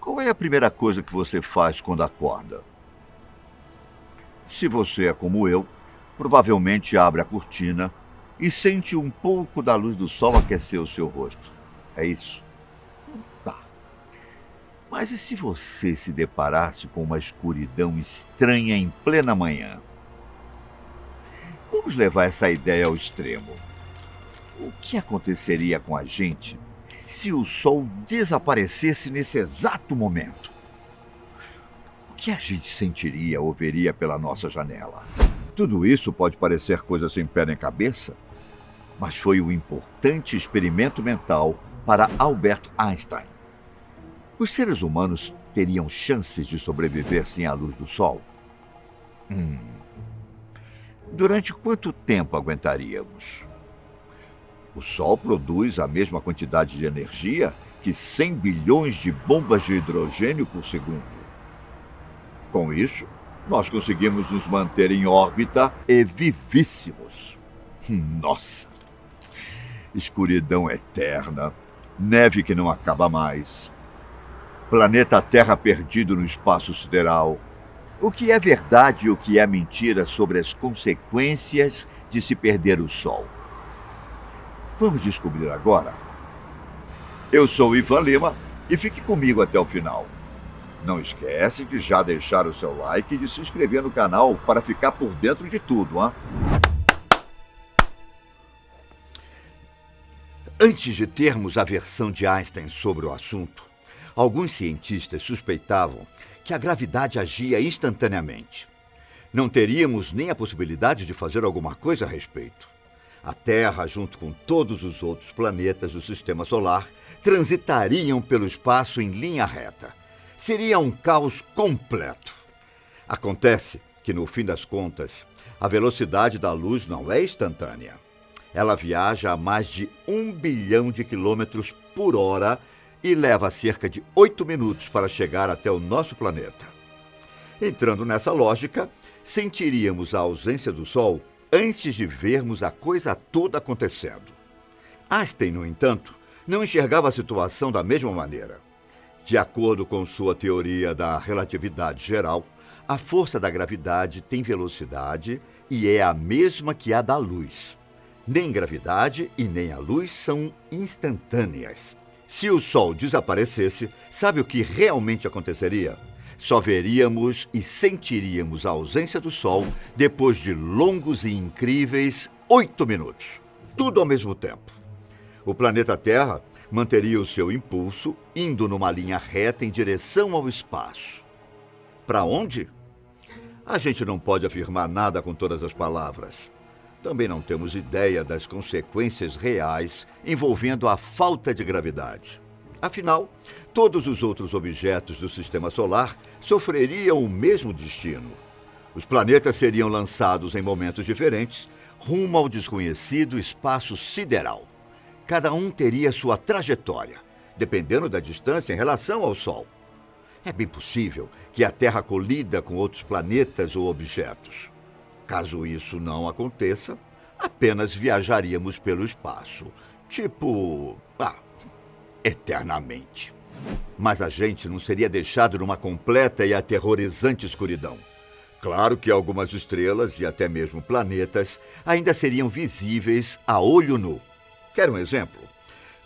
Qual é a primeira coisa que você faz quando acorda? Se você é como eu, provavelmente abre a cortina e sente um pouco da luz do sol aquecer o seu rosto. É isso? Tá. Mas e se você se deparasse com uma escuridão estranha em plena manhã? Vamos levar essa ideia ao extremo. O que aconteceria com a gente se o sol desaparecesse nesse exato momento? O que a gente sentiria ou veria pela nossa janela? Tudo isso pode parecer coisa sem pé nem cabeça, mas foi um importante experimento mental para Albert Einstein. Os seres humanos teriam chances de sobreviver sem a luz do sol? Durante quanto tempo aguentaríamos? O sol produz a mesma quantidade de energia que 100 bilhões de bombas de hidrogênio por segundo. Com isso, nós conseguimos nos manter em órbita e vivíssimos. Nossa! Escuridão eterna, neve que não acaba mais, planeta Terra perdido no espaço sideral. O que é verdade e o que é mentira sobre as consequências de se perder o Sol? Vamos descobrir agora. Eu sou Ivan Lima e fique comigo até o final. Não esquece de já deixar o seu like e de se inscrever no canal para ficar por dentro de tudo, hein? Antes de termos a versão de Einstein sobre o assunto, alguns cientistas suspeitavam que a gravidade agia instantaneamente. Não teríamos nem a possibilidade de fazer alguma coisa a respeito. A Terra, junto com todos os outros planetas do Sistema Solar, transitariam pelo espaço em linha reta. Seria um caos completo. Acontece que, no fim das contas, a velocidade da luz não é instantânea. Ela viaja a mais de 1 bilhão de quilômetros por hora e leva cerca de 8 minutos para chegar até o nosso planeta. Entrando nessa lógica, sentiríamos a ausência do Sol antes de vermos a coisa toda acontecendo. Einstein, no entanto, não enxergava a situação da mesma maneira. De acordo com sua teoria da relatividade geral, a força da gravidade tem velocidade e é a mesma que a da luz. Nem gravidade e nem a luz são instantâneas. Se o Sol desaparecesse, sabe o que realmente aconteceria? Só veríamos e sentiríamos a ausência do Sol depois de longos e incríveis 8 minutos. Tudo ao mesmo tempo. O planeta Terra manteria o seu impulso, indo numa linha reta em direção ao espaço. Para onde? A gente não pode afirmar nada com todas as palavras. Também não temos ideia das consequências reais envolvendo a falta de gravidade. Afinal, todos os outros objetos do Sistema Solar sofreriam o mesmo destino. Os planetas seriam lançados em momentos diferentes, rumo ao desconhecido espaço sideral. Cada um teria sua trajetória, dependendo da distância em relação ao Sol. É bem possível que a Terra colida com outros planetas ou objetos. Caso isso não aconteça, apenas viajaríamos pelo espaço. Eternamente. Mas a gente não seria deixado numa completa e aterrorizante escuridão. Claro que algumas estrelas e até mesmo planetas ainda seriam visíveis a olho nu. Quer um exemplo?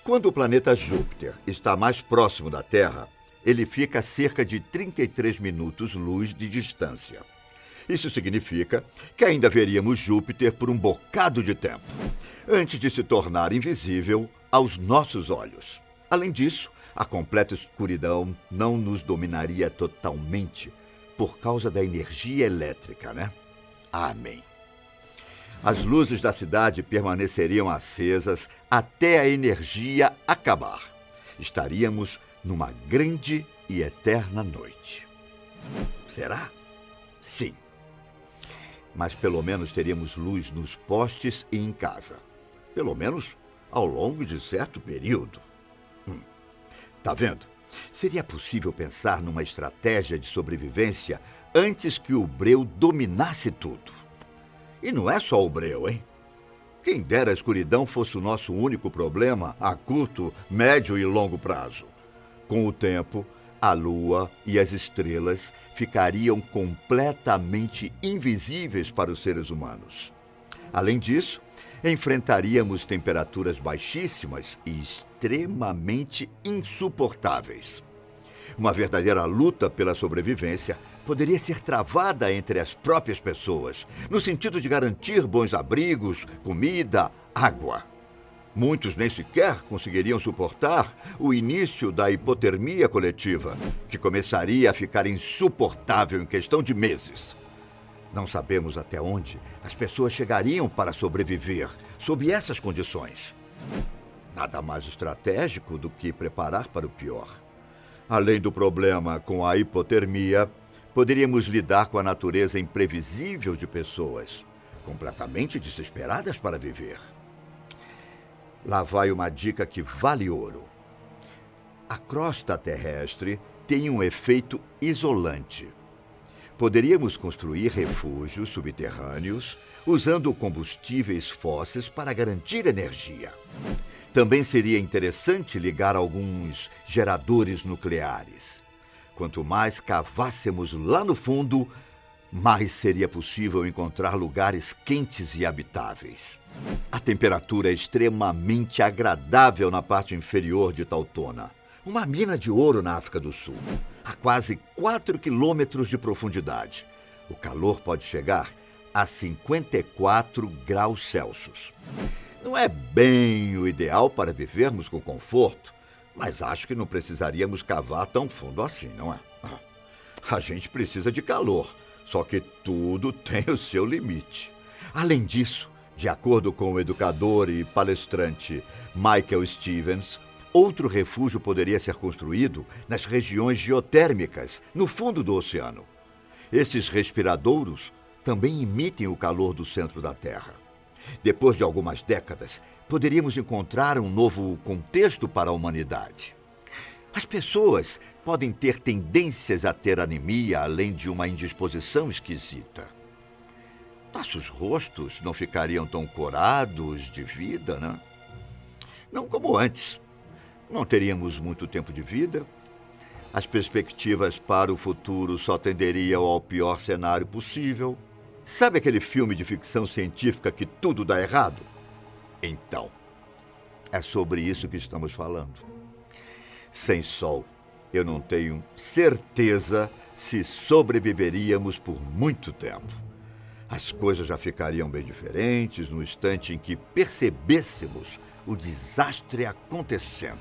Quando o planeta Júpiter está mais próximo da Terra, ele fica a cerca de 33 minutos-luz de distância. Isso significa que ainda veríamos Júpiter por um bocado de tempo, antes de se tornar invisível aos nossos olhos. Além disso, a completa escuridão não nos dominaria totalmente por causa da energia elétrica, né? Amém. As luzes da cidade permaneceriam acesas até a energia acabar. Estaríamos numa grande e eterna noite. Será? Sim. Mas pelo menos teríamos luz nos postes e em casa. Pelo menos ao longo de certo período. Tá vendo? Seria possível pensar numa estratégia de sobrevivência antes que o breu dominasse tudo. E não é só o breu, hein? Quem dera a escuridão fosse o nosso único problema a curto, médio e longo prazo. Com o tempo, A Lua e as estrelas ficariam completamente invisíveis para os seres humanos. Além disso, enfrentaríamos temperaturas baixíssimas e extremamente insuportáveis. Uma verdadeira luta pela sobrevivência poderia ser travada entre as próprias pessoas, no sentido de garantir bons abrigos, comida, água. Muitos nem sequer conseguiriam suportar o início da hipotermia coletiva, que começaria a ficar insuportável em questão de meses. Não sabemos até onde as pessoas chegariam para sobreviver sob essas condições. Nada mais estratégico do que preparar para o pior. Além do problema com a hipotermia, poderíamos lidar com a natureza imprevisível de pessoas, completamente desesperadas para viver. Lá vai uma dica que vale ouro. A crosta terrestre tem um efeito isolante. Poderíamos construir refúgios subterrâneos usando combustíveis fósseis para garantir energia. Também seria interessante ligar alguns geradores nucleares. Quanto mais cavássemos lá no fundo, mais seria possível encontrar lugares quentes e habitáveis. A temperatura é extremamente agradável na parte inferior de Tautona, uma mina de ouro na África do Sul, a quase 4 quilômetros de profundidade. O calor pode chegar a 54 graus Celsius. Não é bem o ideal para vivermos com conforto, mas acho que não precisaríamos cavar tão fundo assim, não é? A gente precisa de calor, só que tudo tem o seu limite. Além disso, de acordo com o educador e palestrante Michael Stevens, outro refúgio poderia ser construído nas regiões geotérmicas, no fundo do oceano. Esses respiradouros também emitem o calor do centro da Terra. Depois de algumas décadas, poderíamos encontrar um novo contexto para a humanidade. As pessoas podem ter tendências a ter anemia, além de uma indisposição esquisita. Nossos rostos não ficariam tão corados de vida, né? Não como antes. Não teríamos muito tempo de vida. As perspectivas para o futuro só tenderiam ao pior cenário possível. Sabe aquele filme de ficção científica que tudo dá errado? Então, é sobre isso que estamos falando. Sem sol, eu não tenho certeza se sobreviveríamos por muito tempo. As coisas já ficariam bem diferentes no instante em que percebêssemos o desastre acontecendo.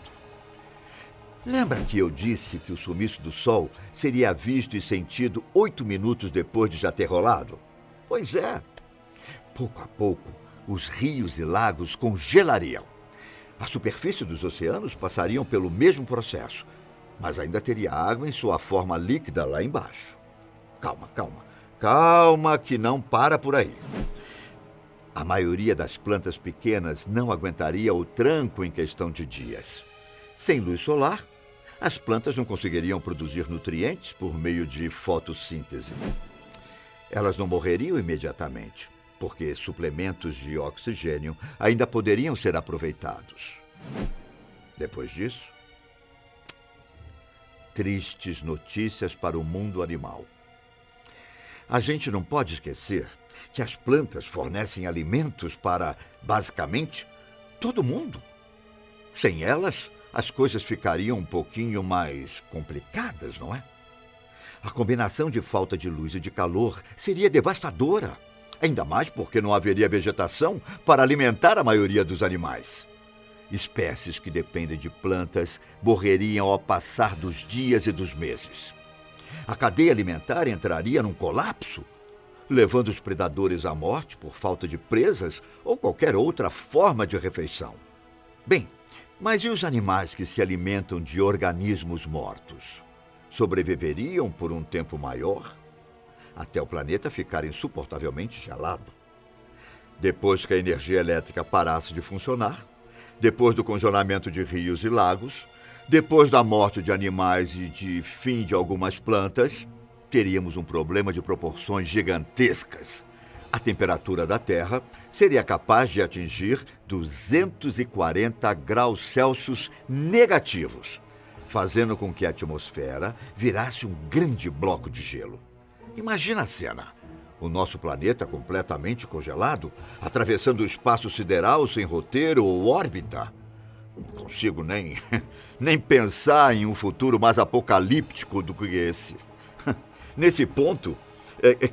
Lembra que eu disse que o sumiço do sol seria visto e sentido 8 minutos depois de já ter rolado? Pois é. Pouco a pouco, os rios e lagos congelariam. A superfície dos oceanos passariam pelo mesmo processo, mas ainda teria água em sua forma líquida lá embaixo. Calma, calma. Calma que não para por aí. A maioria das plantas pequenas não aguentaria o tranco em questão de dias. Sem luz solar, as plantas não conseguiriam produzir nutrientes por meio de fotossíntese. Elas não morreriam imediatamente, porque suplementos de oxigênio ainda poderiam ser aproveitados. Depois disso, tristes notícias para o mundo animal. A gente não pode esquecer que as plantas fornecem alimentos para, basicamente, todo mundo. Sem elas, as coisas ficariam um pouquinho mais complicadas, não é? A combinação de falta de luz e de calor seria devastadora, ainda mais porque não haveria vegetação para alimentar a maioria dos animais. Espécies que dependem de plantas morreriam ao passar dos dias e dos meses. A cadeia alimentar entraria num colapso, levando os predadores à morte por falta de presas ou qualquer outra forma de refeição. Bem, mas e os animais que se alimentam de organismos mortos? Sobreviveriam por um tempo maior, até o planeta ficar insuportavelmente gelado. Depois que a energia elétrica parasse de funcionar, depois do congelamento de rios e lagos, depois da morte de animais e de fim de algumas plantas, teríamos um problema de proporções gigantescas. A temperatura da Terra seria capaz de atingir 240 graus Celsius negativos. fazendo com que a atmosfera virasse um grande bloco de gelo. Imagina a cena. O nosso planeta completamente congelado, atravessando o espaço sideral sem roteiro ou órbita. Não consigo nem pensar em um futuro mais apocalíptico do que esse. Nesse ponto,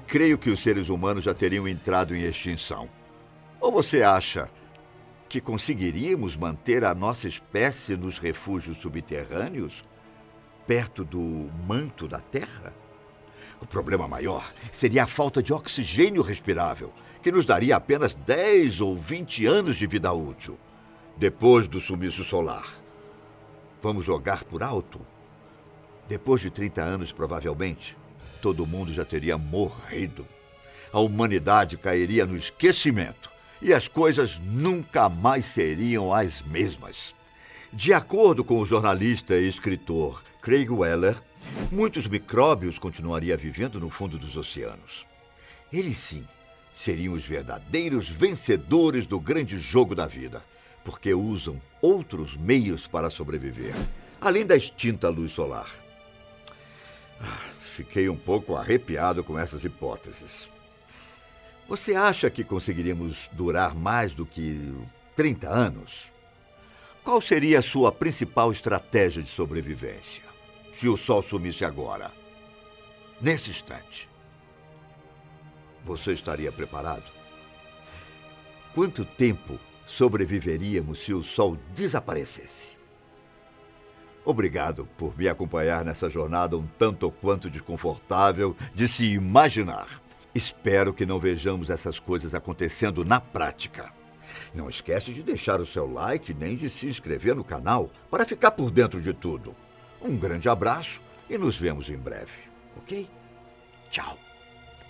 creio que os seres humanos já teriam entrado em extinção. Ou você acha que conseguiríamos manter a nossa espécie nos refúgios subterrâneos, perto do manto da Terra? O problema maior seria a falta de oxigênio respirável, que nos daria apenas 10 ou 20 anos de vida útil, depois do sumiço solar. Vamos jogar por alto? Depois de 30 anos, provavelmente, todo mundo já teria morrido. A humanidade cairia no esquecimento e as coisas nunca mais seriam as mesmas. De acordo com o jornalista e escritor Craig Weller, muitos micróbios continuariam vivendo no fundo dos oceanos. Eles sim seriam os verdadeiros vencedores do grande jogo da vida, porque usam outros meios para sobreviver, além da extinta luz solar. Fiquei um pouco arrepiado com essas hipóteses. Você acha que conseguiríamos durar mais do que 30 anos? Qual seria a sua principal estratégia de sobrevivência, se o Sol sumisse agora? Nesse instante. Você estaria preparado? Quanto tempo sobreviveríamos se o Sol desaparecesse? Obrigado por me acompanhar nessa jornada um tanto quanto desconfortável de se imaginar. Espero que não vejamos essas coisas acontecendo na prática. Não esquece de deixar o seu like nem de se inscrever no canal para ficar por dentro de tudo. Um grande abraço e nos vemos em breve, ok? Tchau!